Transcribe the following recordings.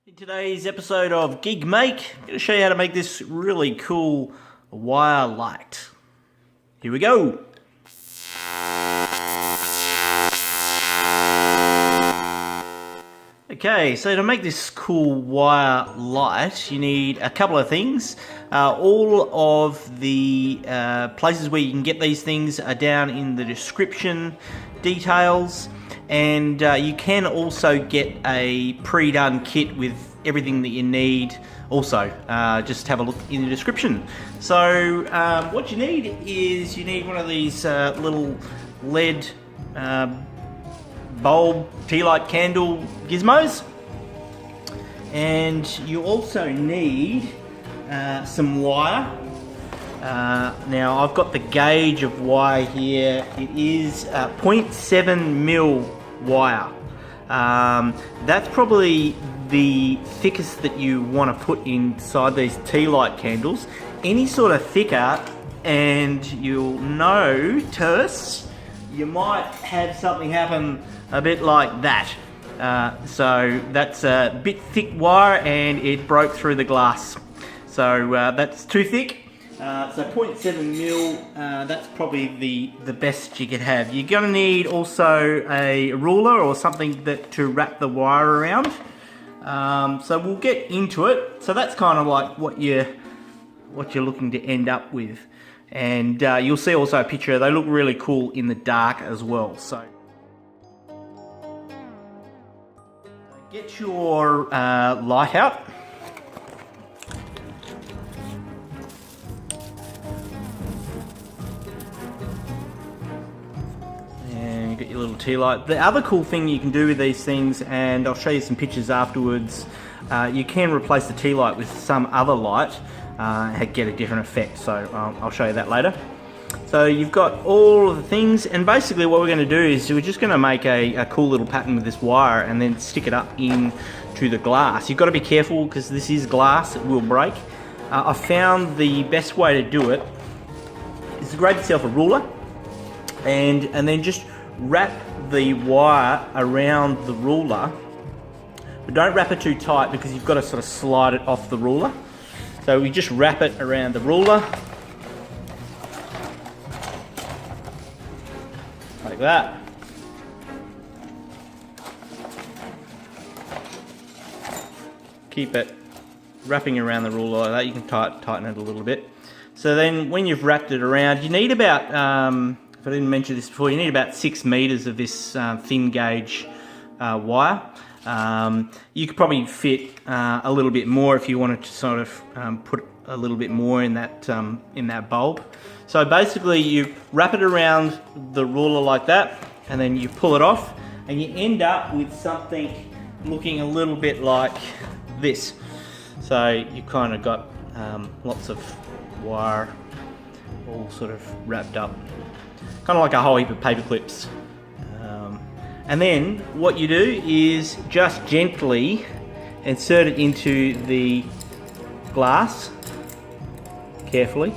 In today's episode of GEEKmake, I'm going to show you how to make this really cool wire light. Here we go. Okay, so to make this cool wire light, you need a couple of things. All of the places where you can get these things are down in the description details. And you can also get a pre-done kit with everything that you need also. Just have a look in the description. So what you need is you need one of these little LED bulb tealight candle gizmos, and you also need some wire. Now I've got the gauge of wire here. It is 0.7mm wire. That's probably the thickest that you want to put inside these tealight candles. Any sort of thicker and you'll notice you might have something happen a bit like that. So that's a bit thick wire and it broke through the glass. So that's too thick. So 0.7mm, that's probably the best you could have. You're going to need also a ruler or something to wrap the wire around. So we'll get into it. So that's kind of like what you're looking to end up with. And you'll see also a picture. They look really cool in the dark as well. So get your light out. Get your little tea light. The other cool thing you can do with these things, and I'll show you some pictures afterwards, you can replace the tea light with some other light and get a different effect. So I'll show you that later. So you've got all of the things, and basically what we're going to do is we're just going to make a cool little pattern with this wire and then stick it up into the glass. You've got to be careful because this is glass, it will break. I found the best way to do it is to grab yourself a ruler and then just wrap the wire around the ruler, but don't wrap it too tight because you've got to sort of slide it off the ruler. So we just wrap it around the ruler like that. Keep it wrapping around the ruler like that. You can tighten it a little bit. So then when you've wrapped it around, you need about if I didn't mention this before, you need about 6 meters of this thin gauge wire. You could probably fit a little bit more if you wanted to sort of put a little bit more in that bulb. So basically you wrap it around the ruler like that, and then you pull it off, and you end up with something looking a little bit like this. So you kind of got lots of wire all sort of wrapped up. Kind of like a whole heap of paper clips. And then what you do is just gently insert it into the glass, carefully.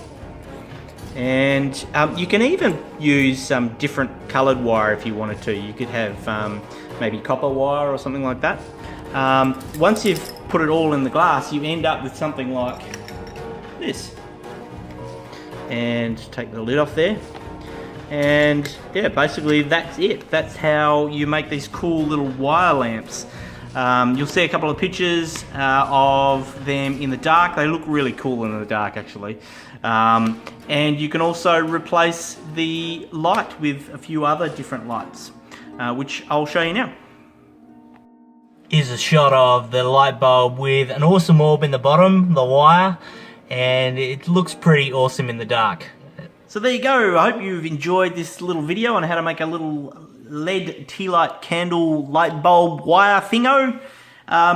And you can even use some different coloured wire if you wanted to. You could have maybe copper wire or something like that. Once you've put it all in the glass, you end up with something like this. And take the lid off there. And yeah, basically that's it. That's how you make these cool little wire lamps. You'll see a couple of pictures of them in the dark. They look really cool in the dark actually. And you can also replace the light with a few other different lights, which I'll show you now. Here's a shot of the light bulb with an awesome orb in the bottom, the wire, and it looks pretty awesome in the dark. So there you go. I hope you've enjoyed this little video on how to make a little LED tea light candle light bulb wire thingo.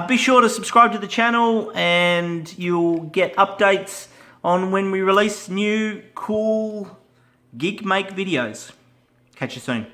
Be sure to subscribe to the channel and you'll get updates on when we release new cool GEEKmake videos. Catch you soon.